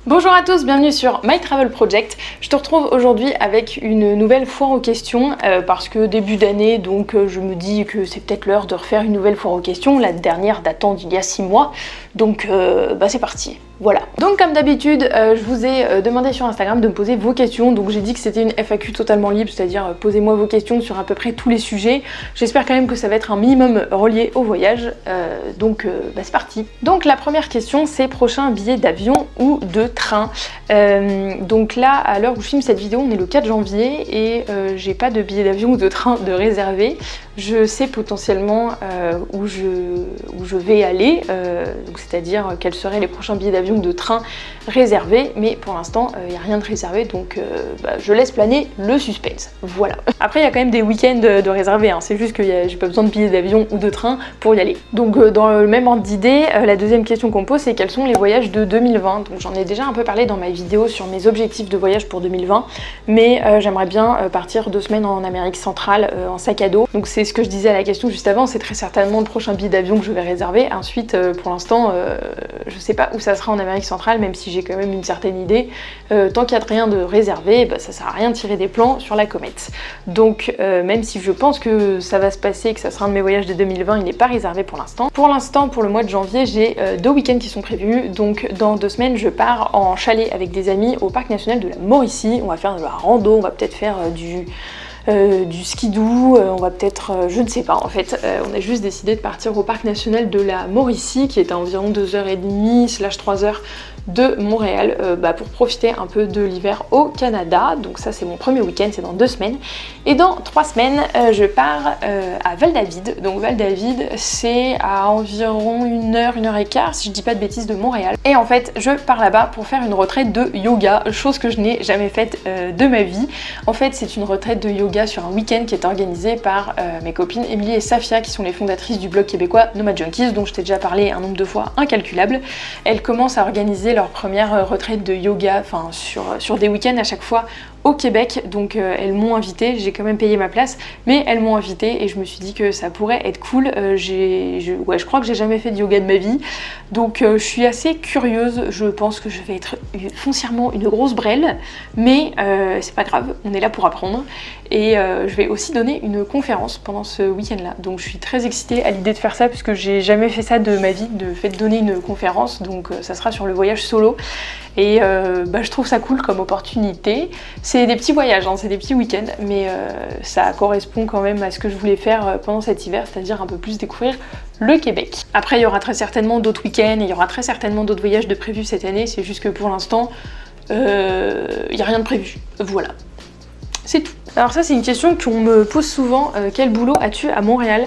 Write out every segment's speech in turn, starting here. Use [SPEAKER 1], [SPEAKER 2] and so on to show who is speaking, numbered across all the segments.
[SPEAKER 1] Bonjour à tous, bienvenue sur My Travel Project. Je te retrouve aujourd'hui avec une nouvelle foire aux questions parce que début d'année, donc je me dis que c'est peut-être l'heure de refaire une nouvelle foire aux questions, la dernière datant d'il y a 6 mois, donc c'est parti. Voilà. Donc comme d'habitude, je vous ai demandé sur Instagram de me poser vos questions, donc j'ai dit que c'était une FAQ totalement libre, c'est-à-dire posez-moi vos questions sur à peu près tous les sujets. J'espère quand même que ça va être un minimum relié au voyage, donc c'est parti. Donc la première question, c'est prochain billet d'avion ou de train. Donc là, à l'heure où je filme cette vidéo, on est le 4 janvier et j'ai pas de billet d'avion ou de train de réservé. Je sais potentiellement où je vais aller, c'est-à-dire quels seraient les prochains billets d'avion ou de train réservés, mais pour l'instant il n'y a rien de réservé, donc je laisse planer le suspense. Voilà. Après il y a quand même des week-ends de réservés, hein. C'est juste que j'ai pas besoin de billets d'avion ou de train pour y aller. Donc dans le même ordre d'idée, la deuxième question qu'on pose, c'est quels sont les voyages de 2020. Donc j'en ai déjà un peu parlé dans ma vidéo sur mes objectifs de voyage pour 2020, mais j'aimerais bien partir 2 semaines en Amérique centrale en sac à dos. Donc c'est ce que je disais à la question juste avant, c'est très certainement le prochain billet d'avion que je vais réserver. Ensuite pour l'instant je sais pas où ça sera en Amérique centrale, même si j'ai quand même une certaine idée. Tant qu'il n'y a rien de réservé, ça sert à rien de tirer des plans sur la comète. Donc même si je pense que ça va se passer, que ça sera un de mes voyages de 2020, il n'est pas réservé pour l'instant. Pour l'instant, pour le mois de janvier, j'ai 2 week-ends qui sont prévus. Donc dans 2 semaines, je pars en chalet avec des amis au parc national de la Mauricie. On va faire de la rando, on va peut-être faire du skidoo, on va peut-être, je ne sais pas en fait, on a juste décidé de partir au parc national de la Mauricie qui est à environ 2h30/3 heures de Montréal pour profiter un peu de l'hiver au Canada. Donc ça c'est mon premier week-end, c'est dans 2 semaines. Et dans 3 semaines, je pars à Val-David. Donc Val-David c'est à environ 1h, 1h15 si je dis pas de bêtises de Montréal. Et en fait je pars là-bas pour faire une retraite de yoga, chose que je n'ai jamais faite de ma vie. En fait c'est une retraite de yoga sur un week-end qui est organisé par mes copines Émilie et Safia qui sont les fondatrices du blog québécois Nomad Junkies, dont je t'ai déjà parlé un nombre de fois incalculable. Elles commencent à organiser leur première retraite de yoga, sur des week-ends à chaque fois au Québec, donc elles m'ont invitée, j'ai quand même payé ma place, mais elles m'ont invitée et je me suis dit que ça pourrait être cool. Je crois que j'ai jamais fait de yoga de ma vie, donc je suis assez curieuse. Je pense que je vais être foncièrement une grosse brêle, mais c'est pas grave, on est là pour apprendre. Et je vais aussi donner une conférence pendant ce week-end là, donc je suis très excitée à l'idée de faire ça puisque j'ai jamais fait ça de ma vie, de donner une conférence, donc ça sera sur le voyage solo. Et je trouve ça cool comme opportunité. C'est des petits voyages, hein, c'est des petits week-ends, mais ça correspond quand même à ce que je voulais faire pendant cet hiver, c'est-à-dire un peu plus découvrir le Québec. Après il y aura très certainement d'autres week-ends, et il y aura très certainement d'autres voyages de prévus cette année, c'est juste que pour l'instant il n'y a rien de prévu. Voilà. C'est tout. Alors ça c'est une question qu'on me pose souvent, quel boulot as-tu à Montréal?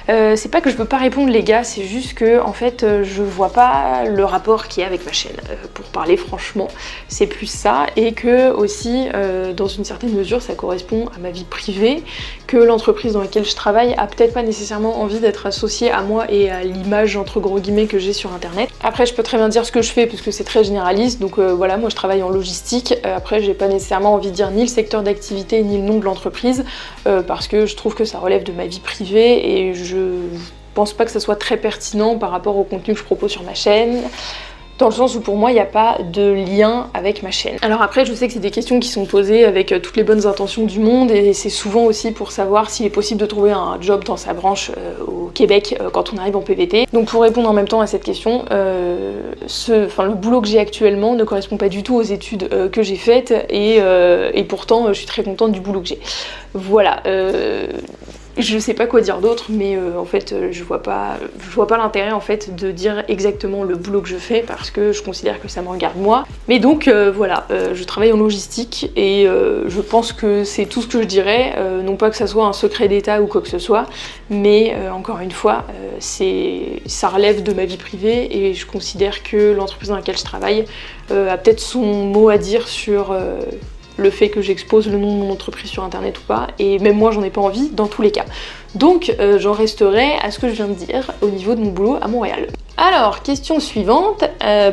[SPEAKER 1] C'est pas que je peux pas répondre les gars, c'est juste que en fait je vois pas le rapport qu'il y a avec ma chaîne, pour parler franchement, c'est plus ça, et que aussi dans une certaine mesure ça correspond à ma vie privée, que l'entreprise dans laquelle je travaille a peut-être pas nécessairement envie d'être associée à moi et à l'image entre gros guillemets que j'ai sur internet. Après je peux très bien dire ce que je fais parce que c'est très généraliste, donc voilà, moi je travaille en logistique, après j'ai pas nécessairement envie de dire ni le secteur d'activité ni le nom de l'entreprise parce que je trouve que ça relève de ma vie privée et je pense pas que ça soit très pertinent par rapport au contenu que je propose sur ma chaîne, dans le sens où pour moi il n'y a pas de lien avec ma chaîne. Alors après je sais que c'est des questions qui sont posées avec toutes les bonnes intentions du monde et c'est souvent aussi pour savoir s'il est possible de trouver un job dans sa branche au Québec quand on arrive en PVT. Donc pour répondre en même temps à cette question, le boulot que j'ai actuellement ne correspond pas du tout aux études que j'ai faites et pourtant je suis très contente du boulot que j'ai. Voilà. Je sais pas quoi dire d'autre, mais en fait je vois pas l'intérêt en fait de dire exactement le boulot que je fais parce que je considère que ça me regarde moi. Mais donc voilà, je travaille en logistique et je pense que c'est tout ce que je dirais, non pas que ça soit un secret d'état ou quoi que ce soit, mais encore une fois, ça relève de ma vie privée et je considère que l'entreprise dans laquelle je travaille a peut-être son mot à dire sur le fait que j'expose le nom de mon entreprise sur internet ou pas, et même moi j'en ai pas envie dans tous les cas. Donc j'en resterai à ce que je viens de dire au niveau de mon boulot à Montréal. Alors, question suivante,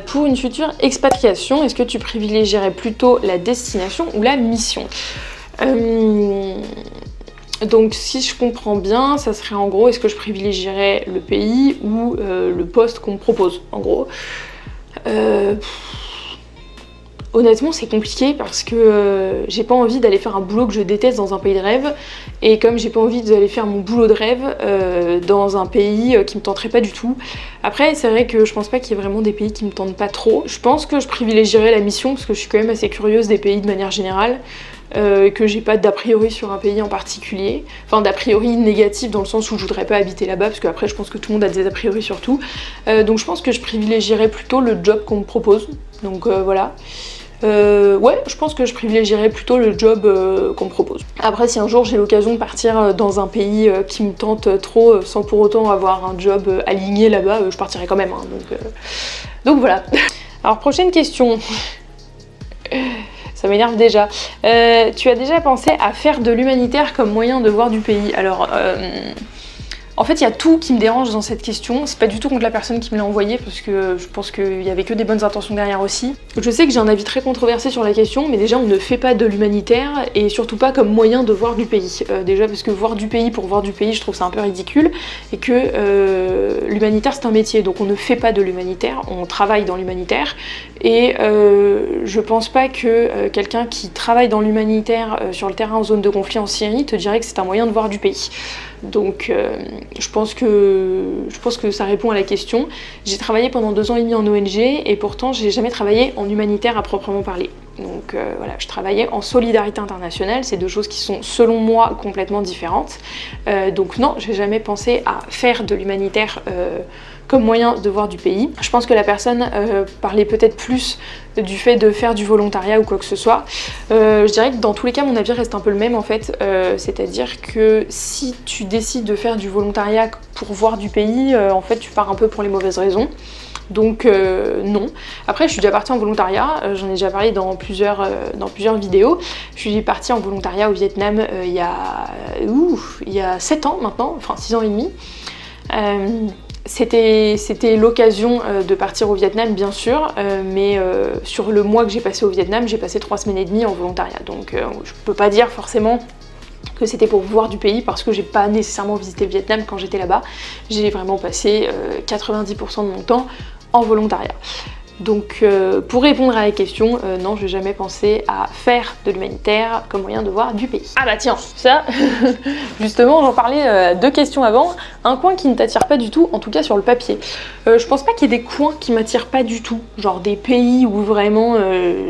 [SPEAKER 1] pour une future expatriation, est-ce que tu privilégierais plutôt la destination ou la mission? Donc si je comprends bien, ça serait en gros, est-ce que je privilégierais le pays ou le poste qu'on me propose, en gros. Honnêtement, c'est compliqué parce que j'ai pas envie d'aller faire un boulot que je déteste dans un pays de rêve, et comme j'ai pas envie d'aller faire mon boulot de rêve dans un pays qui me tenterait pas du tout. Après, c'est vrai que je pense pas qu'il y ait vraiment des pays qui me tentent pas trop. Je pense que je privilégierais la mission parce que je suis quand même assez curieuse des pays de manière générale. Que j'ai pas d'a priori sur un pays en particulier, enfin d'a priori négatif dans le sens où je voudrais pas habiter là-bas, parce qu'après je pense que tout le monde a des a priori sur tout, donc je pense que je privilégierais plutôt le job qu'on me propose, donc voilà. Ouais, je pense que je privilégierais plutôt le job qu'on me propose. Après, si un jour j'ai l'occasion de partir dans un pays qui me tente trop sans pour autant avoir un job aligné là-bas, je partirai quand même, hein, donc voilà. Alors prochaine question. Ça m'énerve déjà. Tu as déjà pensé à faire de l'humanitaire comme moyen de voir du pays? Alors, en fait, il y a tout qui me dérange dans cette question. C'est pas du tout contre la personne qui me l'a envoyé, parce que je pense qu'il y avait que des bonnes intentions derrière aussi. Je sais que j'ai un avis très controversé sur la question, mais déjà on ne fait pas de l'humanitaire, et surtout pas comme moyen de voir du pays. Déjà parce que voir du pays pour voir du pays, je trouve ça un peu ridicule, et que l'humanitaire c'est un métier, donc on ne fait pas de l'humanitaire, on travaille dans l'humanitaire, et je pense pas que quelqu'un qui travaille dans l'humanitaire sur le terrain en zone de conflit en Syrie te dirait que c'est un moyen de voir du pays. Donc je pense que ça répond à la question. J'ai travaillé pendant 2 ans et demi en ONG, et pourtant j'ai jamais travaillé en humanitaire à proprement parler. Donc voilà, je travaillais en solidarité internationale, c'est 2 choses qui sont selon moi complètement différentes. Donc non, j'ai jamais pensé à faire de l'humanitaire comme moyen de voir du pays. Je pense que la personne parlait peut-être plus du fait de faire du volontariat ou quoi que ce soit. Je dirais que dans tous les cas, mon avis reste un peu le même en fait. C'est-à-dire que si tu décides de faire du volontariat pour voir du pays, en fait tu pars un peu pour les mauvaises raisons. Donc non. Après, je suis déjà partie en volontariat, j'en ai déjà parlé dans plusieurs vidéos. Je suis partie en volontariat au Vietnam il y a 7 ans maintenant, enfin 6 ans et demi. C'était l'occasion de partir au Vietnam bien sûr, mais sur le mois que j'ai passé au Vietnam, j'ai passé 3 semaines et demie en volontariat. Donc je peux pas dire forcément que c'était pour voir du pays, parce que j'ai pas nécessairement visité le Vietnam quand j'étais là-bas. J'ai vraiment passé 90% de mon temps en volontariat. Donc pour répondre à la question, non, je n'ai jamais pensé à faire de l'humanitaire comme moyen de voir du pays. Ah bah tiens, ça, justement j'en parlais 2 questions avant, un coin qui ne t'attire pas du tout, en tout cas sur le papier. Je pense pas qu'il y ait des coins qui m'attirent pas du tout, genre des pays où vraiment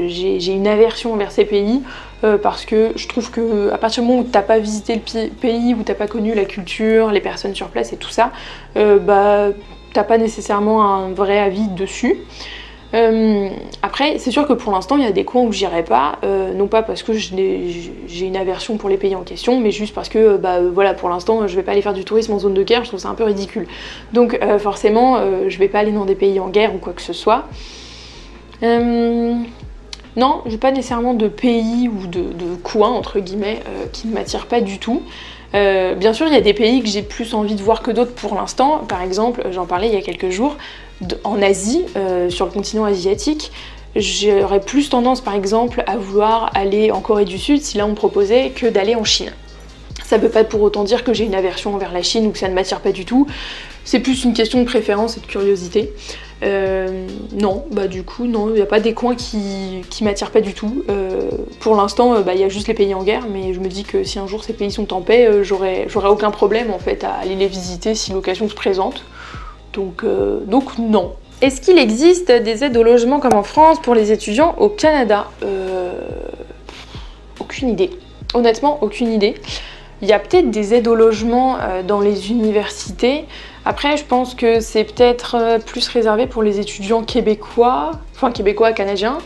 [SPEAKER 1] j'ai une aversion envers ces pays. Parce que je trouve que à partir du moment où t'as pas visité le pays, où t'as pas connu la culture, les personnes sur place et tout ça, bah t'as pas nécessairement un vrai avis dessus. Après, c'est sûr que pour l'instant, il y a des coins où j'irai pas, non pas parce que j'ai une aversion pour les pays en question, mais juste parce que, voilà, pour l'instant, je vais pas aller faire du tourisme en zone de guerre, je trouve ça un peu ridicule. Donc, forcément, je vais pas aller dans des pays en guerre ou quoi que ce soit. Non, j'ai pas nécessairement de pays ou de coins, entre guillemets, qui ne m'attirent pas du tout. Bien sûr, il y a des pays que j'ai plus envie de voir que d'autres pour l'instant. Par exemple, j'en parlais il y a quelques jours, en Asie, sur le continent asiatique, j'aurais plus tendance par exemple à vouloir aller en Corée du Sud si là on me proposait que d'aller en Chine. Ça peut pas pour autant dire que j'ai une aversion envers la Chine ou que ça ne m'attire pas du tout. C'est plus une question de préférence et de curiosité. Non, bah du coup, non, il n'y a pas des coins qui m'attirent pas du tout. Pour l'instant, il y a juste les pays en guerre, mais je me dis que si un jour ces pays sont en paix, j'aurais aucun problème en fait à aller les visiter si l'occasion se présente. Donc non. Est-ce qu'il existe des aides au logement comme en France pour les étudiants au Canada? Aucune idée. Honnêtement, aucune idée. Il y a peut-être des aides au logement dans les universités. Après, je pense que c'est peut-être plus réservé pour les étudiants québécois, enfin québécois, canadiens.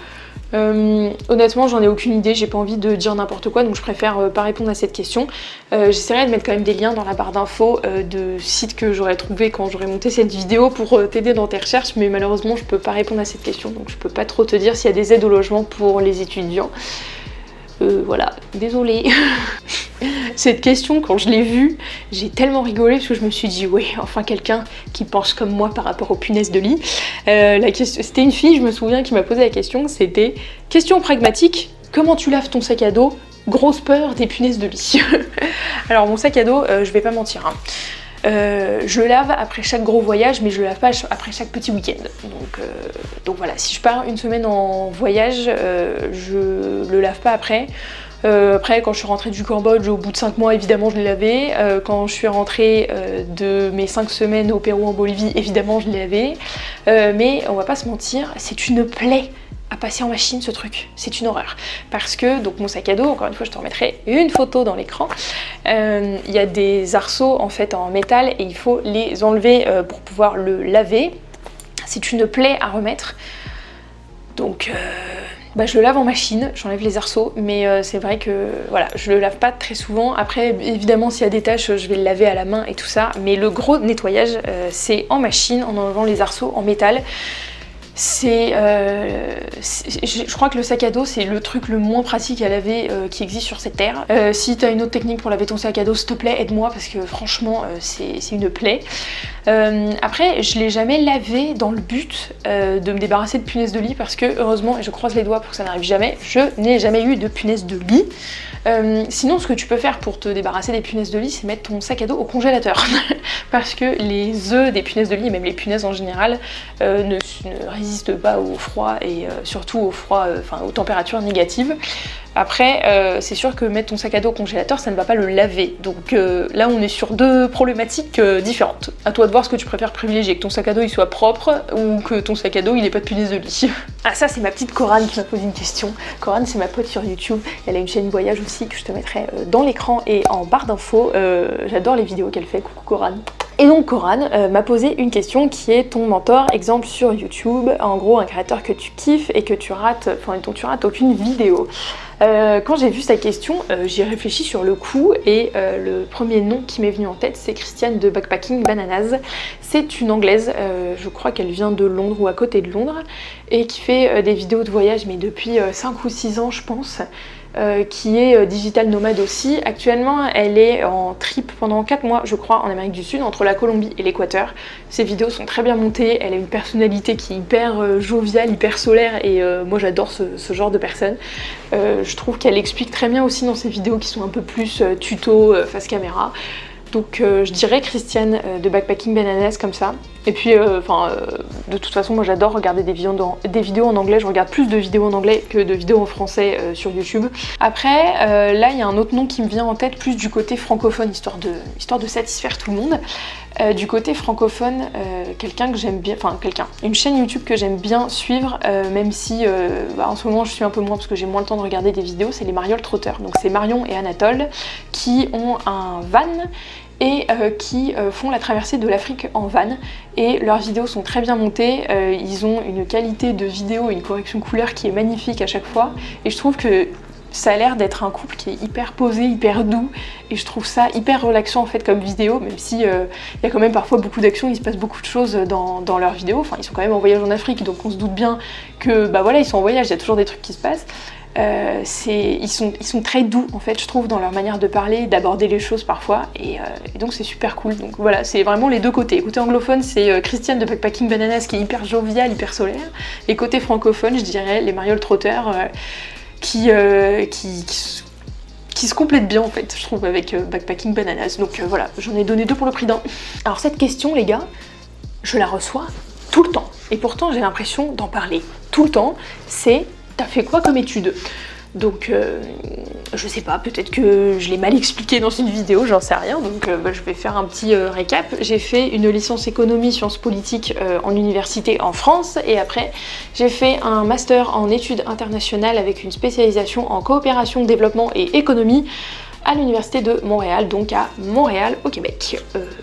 [SPEAKER 1] Honnêtement, j'en ai aucune idée, j'ai pas envie de dire n'importe quoi, donc je préfère pas répondre à cette question. J'essaierai de mettre quand même des liens dans la barre d'infos de sites que j'aurais trouvé quand j'aurais monté cette vidéo pour t'aider dans tes recherches, mais malheureusement je peux pas répondre à cette question, donc je peux pas trop te dire s'il y a des aides au logement pour les étudiants. Voilà, désolée. Cette question, quand je l'ai vue, j'ai tellement rigolé parce que je me suis dit, ouais, enfin quelqu'un qui pense comme moi par rapport aux punaises de lit. C'était une fille, je me souviens, qui m'a posé la question, c'était « Question pragmatique, comment tu laves ton sac à dos ? Grosse peur des punaises de lit. » Alors mon sac à dos, je vais pas mentir, hein. Je lave après chaque gros voyage, mais je le lave pas après chaque petit week-end. Donc voilà, si je pars une semaine en voyage, je le lave pas après. Après, quand je suis rentrée du Cambodge, au bout de 5 mois, évidemment, je l'ai lavé. Quand je suis rentrée de mes 5 semaines au Pérou, en Bolivie, évidemment, je l'ai lavé. Mais on va pas se mentir, c'est une plaie à passer en machine ce truc, c'est une horreur. Parce que, donc mon sac à dos, encore une fois je te remettrai une photo dans l'écran, il y a des arceaux en fait en métal et il faut les enlever pour pouvoir le laver. C'est une plaie à remettre. Donc je le lave en machine, j'enlève les arceaux, mais c'est vrai que voilà, je le lave pas très souvent. Après évidemment s'il y a des taches, je vais le laver à la main et tout ça, mais le gros nettoyage c'est en machine, en enlevant les arceaux en métal. Je crois que le sac à dos c'est le truc le moins pratique à laver qui existe sur cette terre. Si tu as une autre technique pour laver ton sac à dos, s'il te plaît aide-moi parce que franchement c'est une plaie. Après je l'ai jamais lavé dans le but de me débarrasser de punaises de lit parce que heureusement, et je croise les doigts pour que ça n'arrive jamais, je n'ai jamais eu de punaises de lit. Sinon ce que tu peux faire pour te débarrasser des punaises de lit, c'est mettre ton sac à dos au congélateur parce que les œufs des punaises de lit et même les punaises en général ne résistent pas au froid et surtout au froid, aux températures négatives. Après c'est sûr que mettre ton sac à dos au congélateur ça ne va pas le laver, donc là on est sur deux problématiques différentes. À toi de voir ce que tu préfères privilégier, que ton sac à dos il soit propre ou que ton sac à dos il n'ait pas de punaise de lit. Ah ça c'est ma petite Corane qui m'a posé une question. Corane c'est ma pote sur YouTube, elle a une chaîne voyage aussi que je te mettrai dans l'écran et en barre d'infos. J'adore les vidéos qu'elle fait, coucou Corane. Et donc Corane m'a posé une question qui est ton mentor, exemple sur YouTube, en gros un créateur que tu kiffes et que tu rates, dont tu rates aucune vidéo. Quand j'ai vu sa question, j'y ai réfléchi sur le coup et le premier nom qui m'est venu en tête c'est Christiane de Backpacking Bananas. C'est une anglaise, je crois qu'elle vient de Londres ou à côté de Londres et qui fait des vidéos de voyage mais depuis 5 ou 6 ans je pense. Qui est digital nomade aussi. Actuellement elle est en trip pendant 4 mois je crois en Amérique du Sud entre la Colombie et l'Équateur. Ses vidéos sont très bien montées, elle a une personnalité qui est hyper joviale, hyper solaire et moi j'adore ce genre de personne. Je trouve qu'elle explique très bien aussi dans ses vidéos qui sont un peu plus tuto face caméra. Donc je dirais Christiane de Backpacking Bananas comme ça. Et puis de toute façon moi j'adore regarder des vidéos en anglais, je regarde plus de vidéos en anglais que de vidéos en français sur YouTube. Après là il y a un autre nom qui me vient en tête plus du côté francophone, histoire de satisfaire tout le monde. Du côté francophone, quelqu'un que j'aime bien, une chaîne YouTube que j'aime bien suivre, même si en ce moment je suis un peu moins parce que j'ai moins le temps de regarder des vidéos, c'est les Mariole Trotter. Donc c'est Marion et Anatole qui ont un van et qui font la traversée de l'Afrique en van et leurs vidéos sont très bien montées, ils ont une qualité de vidéo et une correction couleur qui est magnifique à chaque fois et je trouve que ça a l'air d'être un couple qui est hyper posé, hyper doux et je trouve ça hyper relaxant en fait comme vidéo, même si il y a quand même parfois beaucoup d'actions, il se passe beaucoup de choses dans leurs vidéos, ils sont quand même en voyage en Afrique donc on se doute bien que ils sont en voyage, il y a toujours des trucs qui se passent. Ils sont très doux en fait je trouve dans leur manière de parler, d'aborder les choses parfois et donc c'est super cool. Donc voilà, c'est vraiment les deux côtés. Côté anglophone c'est Christiane de Backpacking Bananas qui est hyper joviale, hyper solaire et côté francophone je dirais les Mariole Trotter qui se complètent bien en fait je trouve avec Backpacking Bananas. Donc voilà, j'en ai donné 2 pour le prix d'un. Alors cette question les gars, je la reçois tout le temps et pourtant j'ai l'impression d'en parler tout le temps, c'est t'as fait quoi comme études? Donc je sais pas, peut-être que je l'ai mal expliqué dans une vidéo, j'en sais rien, donc je vais faire un petit récap. J'ai fait une licence économie sciences politiques en université en France et après j'ai fait un master en études internationales avec une spécialisation en coopération, développement et économie à l'université de Montréal, donc à Montréal au Québec.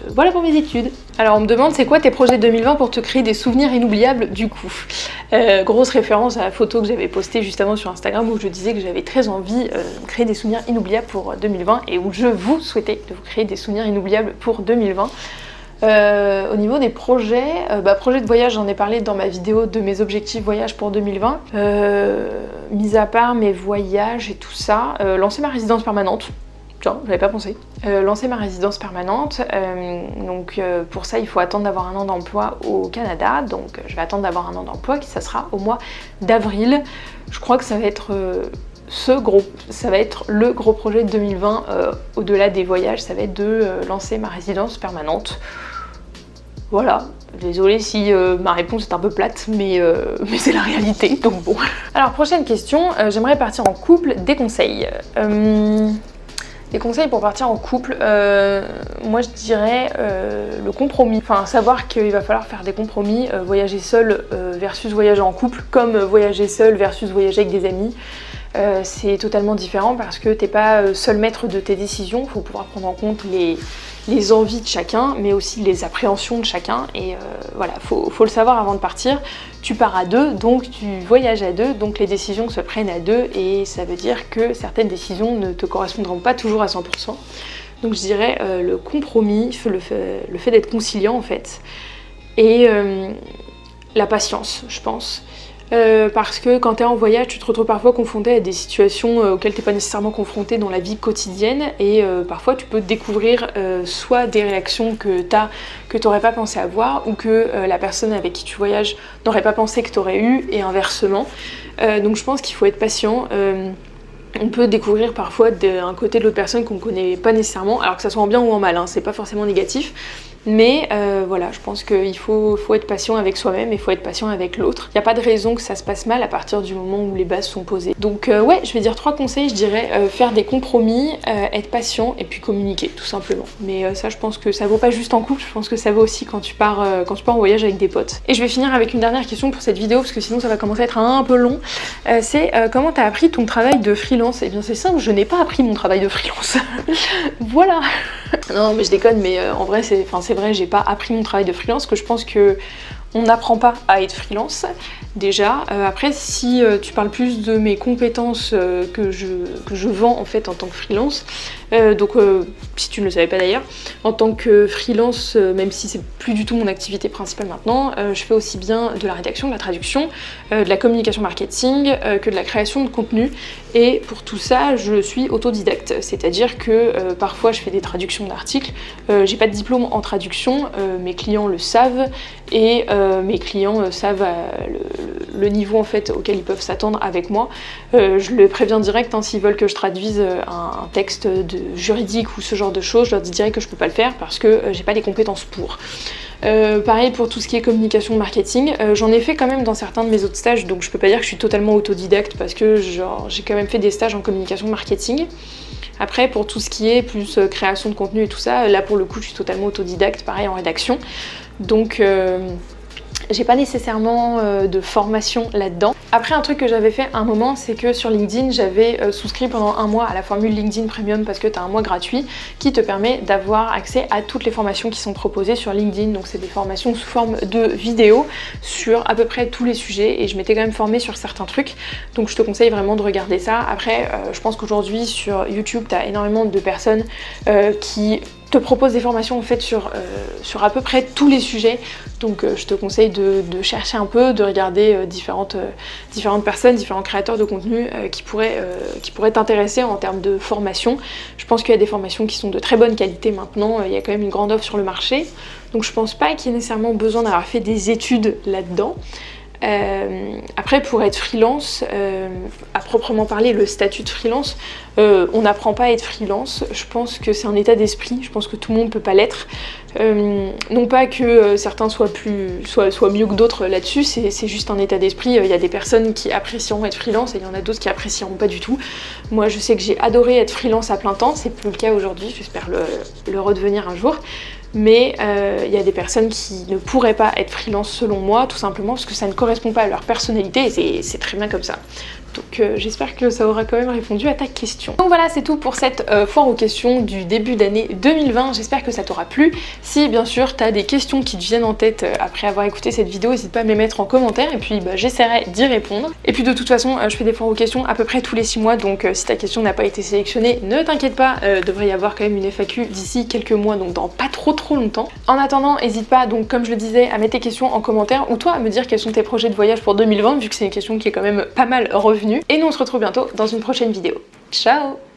[SPEAKER 1] Voilà pour mes études. Alors on me demande c'est quoi tes projets 2020 pour te créer des souvenirs inoubliables du coup. Grosse référence à la photo que j'avais postée juste avant sur Instagram où je disais que j'avais très envie de créer des souvenirs inoubliables pour 2020 et où je vous souhaitais de vous créer des souvenirs inoubliables pour 2020. Au niveau des projets, projets de voyage, j'en ai parlé dans ma vidéo de mes objectifs voyage pour 2020. Mis à part mes voyages et tout ça, lancer ma résidence permanente. Tiens, j'avais pas pensé. Lancer ma résidence permanente, donc pour ça il faut attendre d'avoir un an d'emploi au Canada, donc je vais attendre d'avoir un an d'emploi, ça sera au mois d'avril. Je crois que ça va être ça va être le gros projet de 2020 au-delà des voyages, ça va être de lancer ma résidence permanente. Voilà, désolée si ma réponse est un peu plate, mais c'est la réalité, donc bon. Alors prochaine question, j'aimerais partir en couple, des conseils. Des conseils pour partir en couple, moi je dirais le compromis, enfin savoir qu'il va falloir faire des compromis, voyager seul versus voyager en couple, comme voyager seul versus voyager avec des amis. C'est totalement différent parce que t'es pas seul maître de tes décisions, il faut pouvoir prendre en compte les envies de chacun, mais aussi les appréhensions de chacun, et voilà, faut le savoir avant de partir. Tu pars à deux, donc tu voyages à deux, donc les décisions se prennent à deux, et ça veut dire que certaines décisions ne te correspondront pas toujours à 100%. Donc je dirais le compromis, le fait d'être conciliant en fait, et la patience, je pense. Parce que quand tu es en voyage, tu te retrouves parfois confronté à des situations auxquelles tu n'es pas nécessairement confronté dans la vie quotidienne, et parfois tu peux découvrir soit des réactions que tu n'aurais pas pensé avoir, ou que la personne avec qui tu voyages n'aurait pas pensé que tu aurais eu, et inversement. Donc je pense qu'il faut être patient. On peut découvrir parfois un côté de l'autre personne qu'on ne connaît pas nécessairement, alors que ça soit en bien ou en mal, hein, c'est pas forcément négatif. Mais voilà, je pense qu'il faut être patient avec soi-même et il faut être patient avec l'autre. Il n'y a pas de raison que ça se passe mal à partir du moment où les bases sont posées. Donc ouais, je vais dire 3 conseils, je dirais faire des compromis, être patient et puis communiquer, tout simplement. Mais ça, je pense que ça vaut pas juste en couple, je pense que ça vaut aussi quand tu pars en voyage avec des potes. Et je vais finir avec une dernière question pour cette vidéo, parce que sinon ça va commencer à être un peu long. C'est comment t'as appris ton travail de freelance? Eh bien c'est simple, je n'ai pas appris mon travail de freelance. Voilà. Non mais je déconne, mais en vrai c'est vrai, j'ai pas appris mon travail de freelance, que je pense que on n'apprend pas à être freelance déjà. Après, si tu parles plus de mes compétences que je vends en fait en tant que freelance, donc si tu ne le savais pas d'ailleurs, en tant que freelance, même si c'est plus du tout mon activité principale maintenant, je fais aussi bien de la rédaction, de la traduction, de la communication marketing, que de la création de contenu. Et pour tout ça, je suis autodidacte, c'est-à-dire que parfois je fais des traductions d'articles, j'ai pas de diplôme en traduction, mes clients le savent, et mes clients savent le niveau en fait auquel ils peuvent s'attendre avec moi. Je les préviens direct, hein, s'ils veulent que je traduise un texte juridique ou ce genre de choses, je leur dis direct que je peux pas le faire parce que j'ai pas les compétences pour. Pareil pour tout ce qui est communication marketing, j'en ai fait quand même dans certains de mes autres stages, donc je peux pas dire que je suis totalement autodidacte parce que j'ai quand même fait des stages en communication marketing. Après, pour tout ce qui est plus création de contenu et tout ça, là pour le coup je suis totalement autodidacte, pareil en rédaction. Donc j'ai pas nécessairement de formation là-dedans. Après, un truc que j'avais fait un moment, c'est que sur LinkedIn, j'avais souscrit pendant un mois à la formule LinkedIn Premium, parce que tu as un mois gratuit qui te permet d'avoir accès à toutes les formations qui sont proposées sur LinkedIn. Donc c'est des formations sous forme de vidéos sur à peu près tous les sujets, et je m'étais quand même formée sur certains trucs, donc je te conseille vraiment de regarder ça. Après, je pense qu'aujourd'hui sur YouTube, tu as énormément de personnes qui te propose des formations en fait sur à peu près tous les sujets, donc je te conseille de chercher un peu, de regarder différentes personnes, différents créateurs de contenu qui pourraient t'intéresser en termes de formation. Je pense qu'il y a des formations qui sont de très bonne qualité maintenant, il y a quand même une grande offre sur le marché, donc je pense pas qu'il y ait nécessairement besoin d'avoir fait des études là-dedans. Après, pour être freelance, à proprement parler, le statut de freelance, on n'apprend pas à être freelance. Je pense que c'est un état d'esprit, je pense que tout le monde peut pas l'être. Non pas que certains soient mieux que d'autres là-dessus, c'est juste un état d'esprit. Il y a des personnes qui apprécieront être freelance et il y en a d'autres qui apprécieront pas du tout. Moi je sais que j'ai adoré être freelance à plein temps, c'est plus le cas aujourd'hui, j'espère le redevenir un jour. Mais il y a des personnes qui ne pourraient pas être freelance selon moi, tout simplement parce que ça ne correspond pas à leur personnalité, et c'est très bien comme ça. Donc j'espère que ça aura quand même répondu à ta question. Donc voilà, c'est tout pour cette foire aux questions du début d'année 2020, j'espère que ça t'aura plu. Si bien sûr tu as des questions qui te viennent en tête après avoir écouté cette vidéo, n'hésite pas à me les mettre en commentaire, et puis j'essaierai d'y répondre. Et puis de toute façon, je fais des foires aux questions à peu près tous les 6 mois, donc si ta question n'a pas été sélectionnée, ne t'inquiète pas, devrait y avoir quand même une FAQ d'ici quelques mois, donc dans pas trop longtemps. En attendant, n'hésite pas, donc comme je le disais, à mettre tes questions en commentaire, ou toi à me dire quels sont tes projets de voyage pour 2020, vu que c'est une question qui est quand même pas mal revenue. Et nous on se retrouve bientôt dans une prochaine vidéo. Ciao!